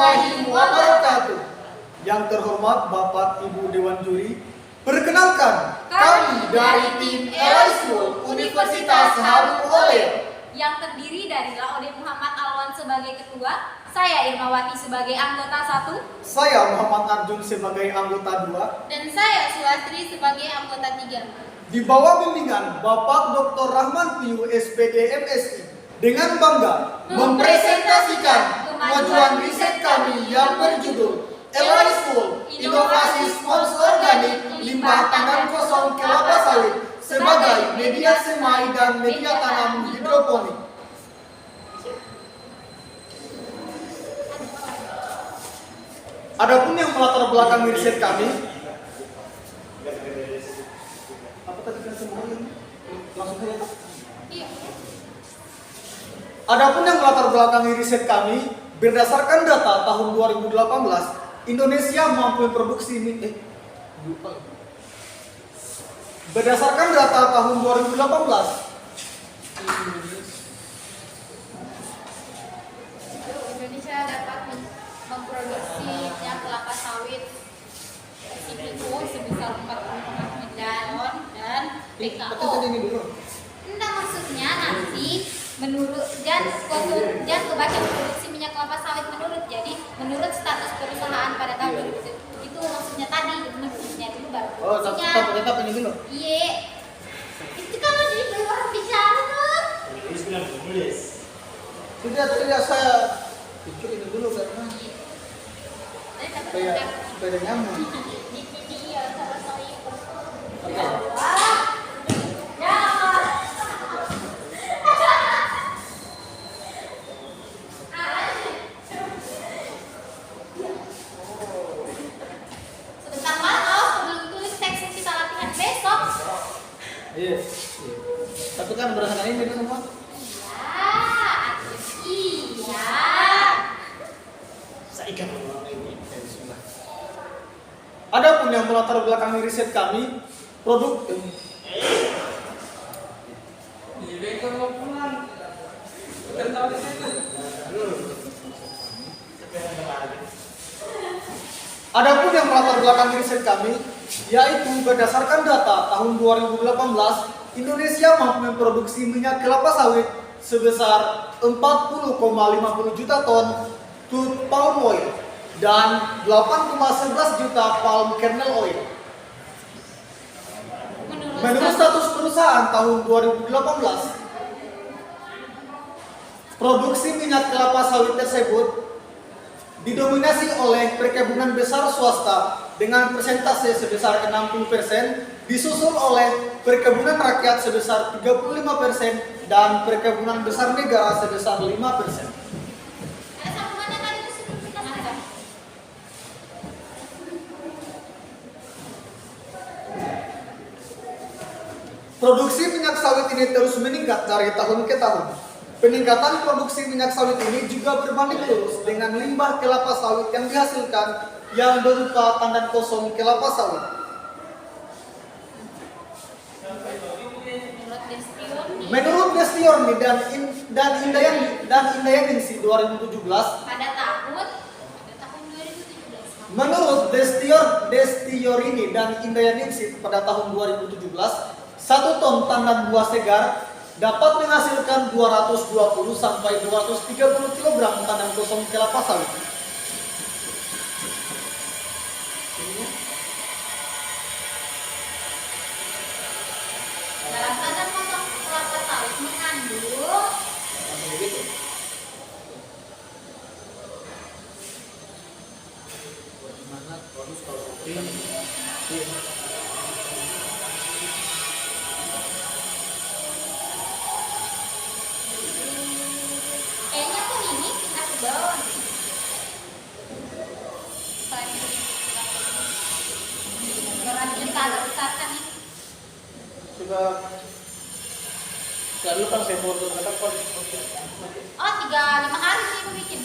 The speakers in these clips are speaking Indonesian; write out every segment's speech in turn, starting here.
warahmatullahi wabarakatuh. Yang terhormat Bapak Ibu Dewan Juri, perkenalkan kami dari tim LI School Universitas Harun Oler yang terdiri dari Laode Muhammad Alwan sebagai ketua, saya Irmawati sebagai anggota 1, saya Muhammad Arjun sebagai anggota 2, dan saya Sulastri sebagai anggota 3. di bawah bimbingan Bapak Dr. Rahman Piu SPD MSI dengan bangga mempresentasikan kemajuan riset kami yang berjudul LI School Inovasi Spons Organik Limbah Tanam Kosong Kelapa Sawit sebagai media semai dan media tanam hidroponik. Adapun yang melatar belakangi riset kami, Adapun yang melatar belakangi riset kami, berdasarkan data tahun 2018, Indonesia mampu memproduksi Berdasarkan data tahun 2018, Indonesia dapat memproduksi minyak kelapa sawit CPO sebesar 40,9 ton dan PKO. Enggak, maksudnya nanti menurut Jan kebaca produksi minyak kelapa sawit menurut status perusahaan pada tahun 2000 itu maksudnya tadi menurutnya dulu baru produksinya. Tetap ini dulu. Iya, itu kalau di luar bicara tuh. Tidak saya pikir ini dulu karena supaya nyambung. Iya, sama saya. Oke. Iya. Tapi kan berdasarkan ini semua. Iya. Saya ikan ini. Adapun yang melatar belakangi riset kami, produk Adapun yang melatar belakangi riset kami, yaitu berdasarkan data tahun 2018, Indonesia mampu memproduksi minyak kelapa sawit sebesar 40,50 juta ton palm oil dan 8,11 juta palm kernel oil. Menurut status perusahaan tahun 2018, produksi minyak kelapa sawit tersebut didominasi oleh perkebunan besar swasta dengan persentase sebesar 60%, disusul oleh perkebunan rakyat sebesar 35% dan perkebunan besar negara sebesar 5%. Produksi minyak sawit ini terus meningkat dari tahun ke tahun. Peningkatan produksi minyak sawit ini juga berbanding lurus dengan limbah kelapa sawit yang dihasilkan yang berupa tandan kosong kelapa sawit. Menurut Destiorni dan Indayaningsi 2017, pada tahun 2017. menurut Destiorini dan Indayaningsi pada tahun 2017, 1 ton tandan buah segar dapat menghasilkan 220 sampai 230 kg tandan kosong kelapa sawit. Dalam tandan kosong kelapa sawit mengandung kayaknya tuh ini pindah ke bawah. Berat kita agak besar kan ini. Coba lalu kan saya foto kata kok. Oh, 3-5 hari sih aku bikin.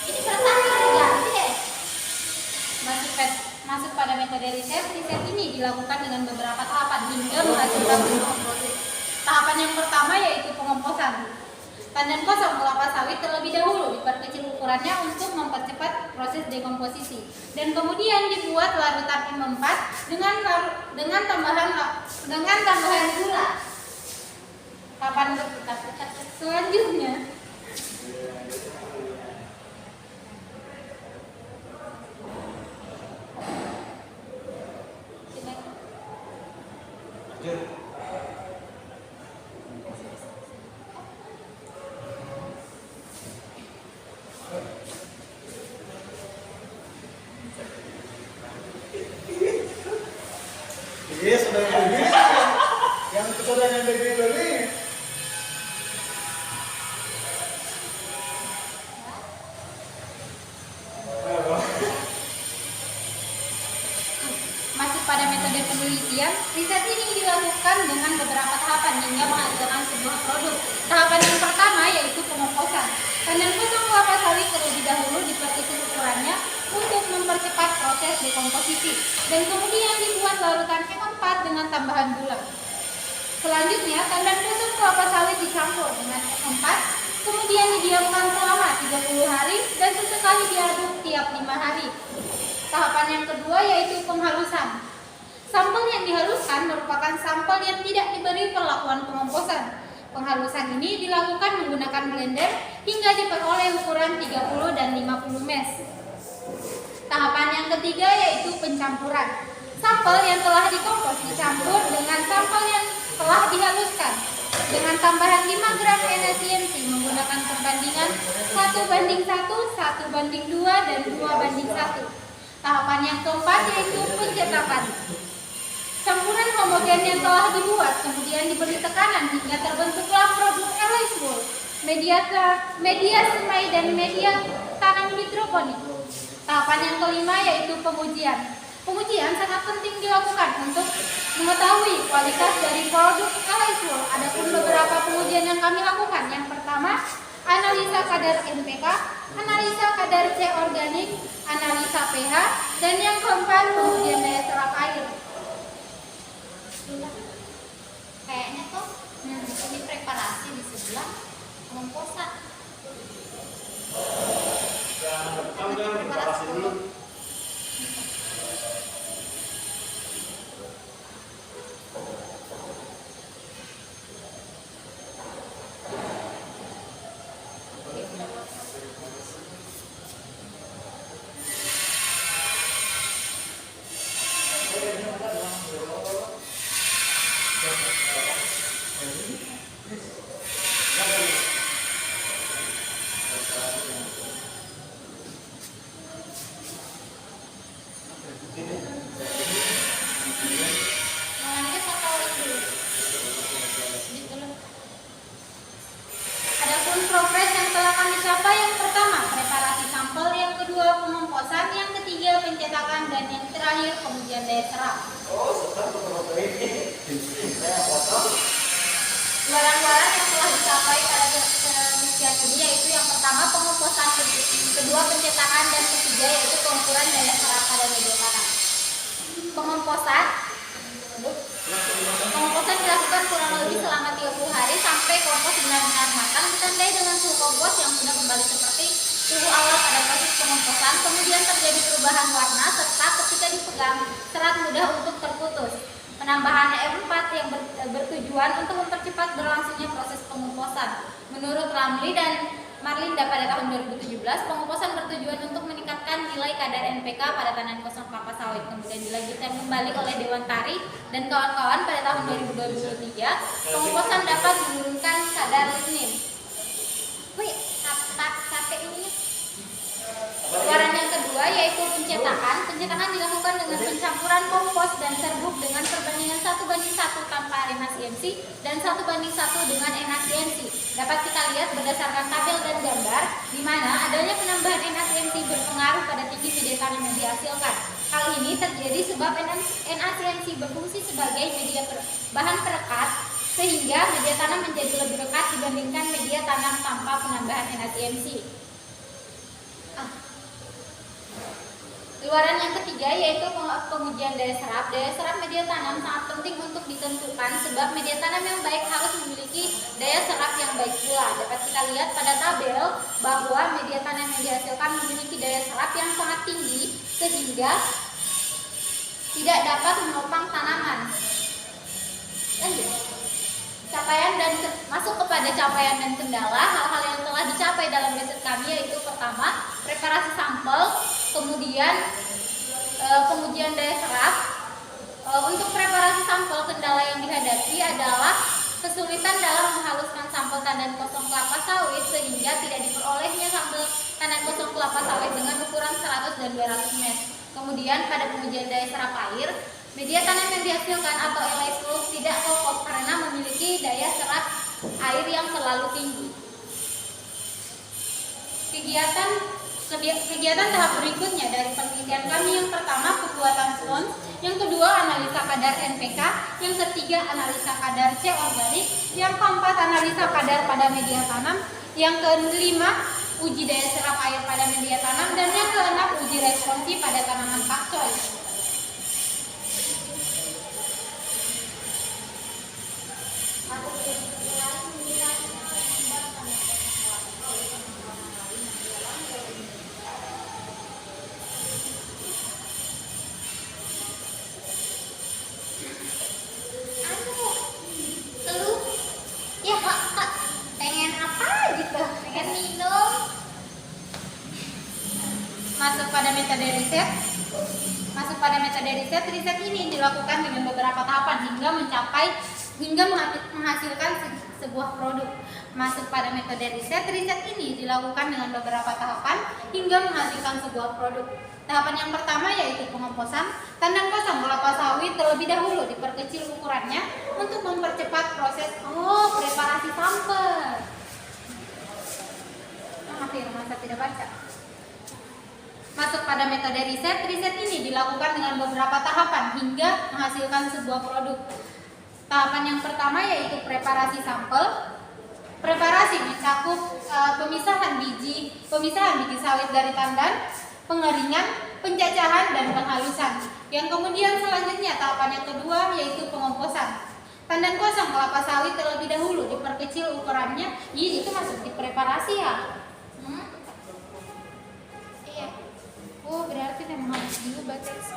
Ini perasaan ganti deh. Masuk pada metode riset ini dilakukan dengan beberapa tahapan hingga menghasilkan produk. Tahapan yang pertama yaitu pengomposan. Tandan kosong kelapa sawit terlebih dahulu diperkecil ukurannya untuk mempercepat proses dekomposisi, dan kemudian dibuat larutan M4 dengan tambahan gula. Kapan berputar-putar selanjutnya? Iya, sudah begini. Yang kesudahan yang begini. Masih pada metode penelitian, riset ini dilakukan dengan beberapa tahapan hingga menghasilkan sebuah produk. Tahapan yang pertama yaitu pengomposan. Tandan kosong kelapa sawit terlebih dahulu diperkecil ukurannya untuk mempercepat proses dekomposisi, dan kemudian dibuat larutan M4 dengan tambahan gula. Selanjutnya, tandan kosong kelapa sawit dicampur dengan M4, kemudian didiamkan selama 30 hari dan sesekali diaduk tiap 5 hari. Tahapan yang kedua yaitu penghalusan. Sampel yang dihaluskan merupakan sampel yang tidak diberi perlakuan pengomposan. Penghalusan ini dilakukan menggunakan blender hingga diperoleh ukuran 30 dan 50 mes. Tahapan yang ketiga yaitu pencampuran. Sampel yang telah dikompos dicampur dengan sampel yang telah dihaluskan dengan tambahan 5 gram NaCNC menggunakan perbandingan 1:1, 1:2, dan 2:1. Tahapan yang keempat yaitu pencetakan. Campuran homogen yang telah dibuat kemudian diberi tekanan hingga terbentuklah produk Alloy Wool, media semai dan media tanam hidroponik. Tahapan yang kelima yaitu pengujian. Pengujian sangat penting dilakukan untuk mengetahui kualitas dari produk Alloy Wool. Adapun beberapa pengujian yang kami lakukan, yang pertama analisa kadar NPK, analisa kadar C organik, analisa pH, dan yang keempat pengujian daya serap air. Kayaknya tuh ini preparasi di sebelah pengomposan. Preparasi dulu. Lanjut atau itu? Adapun progres yang telah kami capai, yang pertama preparasi sampel, yang kedua pengomposan, yang ketiga pencetakan, dan yang terakhir pengujian daya serap. Barang-barang yang telah dicapai pada penelitian ini yaitu yang pertama pengomposan, kedua pencetakan, dan ketiga yaitu pengukuran daya serap pada media tanam. Pengomposan dilakukan kurang lebih selama 30 hari sampai kompos benar-benar matang, ditandai dengan suhu kompos yang sudah kembali seperti suhu awal pada proses pengomposan. Kemudian terjadi perubahan warna serta ketika dipegang serat mudah untuk terputus. Penambahan M4 yang bertujuan untuk mempercepat berlangsungnya proses pengomposan. Menurut Ramli dan Marlinda pada tahun 2017, pengomposan bertujuan untuk meningkatkan nilai kadar NPK pada tandan kosong kelapa sawit. Kemudian dilanjutkan kembali oleh Dewan Tari dan kawan-kawan pada tahun 2023, pengomposan dapat menurunkan kadar lignin. Wih, sate ini. Waran yang kedua yaitu pencetakan. Pencetakan dilakukan dengan pencampuran kompos dan serbuk dengan perbandingan 1:1 tanpa NaCNC dan 1:1 dengan NaCNC. Dapat kita lihat berdasarkan tabel dan gambar di mana adanya penambahan NaCNC berpengaruh pada tinggi media tanam yang dihasilkan. Hal ini terjadi sebab NaCNC berfungsi sebagai bahan perekat sehingga media tanam menjadi lebih rekat dibandingkan media tanam tanpa penambahan NaCNC. Luaran yang ketiga yaitu pengujian daya serap. Daya serap media tanam sangat penting untuk ditentukan sebab media tanam yang baik harus memiliki daya serap yang baik pula. Dapat kita lihat pada tabel bahwa media tanam yang dihasilkan memiliki daya serap yang sangat tinggi sehingga tidak dapat menopang tanaman. Lanjut. Masuk kepada capaian dan kendala. Hal-hal yang telah dicapai dalam riset kami yaitu pertama, preparasi sampel, kemudian pengujian daya serap. Untuk preparasi sampel, kendala yang dihadapi adalah kesulitan dalam menghaluskan sampel tandan kosong kelapa sawit sehingga tidak diperolehnya sampel tandan kosong kelapa sawit dengan ukuran 100 dan 200 meter. Kemudian pada pengujian daya serap air, media tanam yang dihasilkan atau LS tidak kokoh karena memiliki daya serap air yang terlalu tinggi. Kegiatan tahap berikutnya dari penelitian kami, yang pertama pembuatan spons, yang kedua analisa kadar NPK, yang ketiga analisa kadar C organik, yang keempat analisa kadar pada media tanam, yang kelima uji daya serap air pada media tanam, dan yang keenam uji responsi pada tanaman pakcoy. Ya kak, pengen apa gitu? Pengen minum. Masuk pada metode riset. Riset ini dilakukan dengan beberapa tahapan hingga menghasilkan sebuah produk. Masuk pada metode riset ini dilakukan dengan beberapa tahapan hingga menghasilkan sebuah produk. Tahapan yang pertama yaitu pengomposan. Tandan kosong kelapa sawit terlebih dahulu diperkecil ukurannya untuk mempercepat proses preparasi sampel. Maaf ya, masa tidak baca. Masuk pada metode riset ini dilakukan dengan beberapa tahapan hingga menghasilkan sebuah produk. Tahapan yang pertama yaitu preparasi sampel. Preparasi mencakup pemisahan biji sawit dari tandan, pengeringan, pencacahan, dan penghalusan. Yang kemudian selanjutnya tahapan yang kedua yaitu pengomposan. Tandan kosong kelapa sawit terlebih dahulu diperkecil ukurannya. Itu masuk di preparasi ya? Iya. Oh, berarti memang harus diubah teks.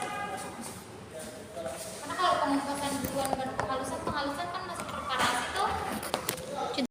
Karena kalau pengomposan duluan baru penghalusan kan masih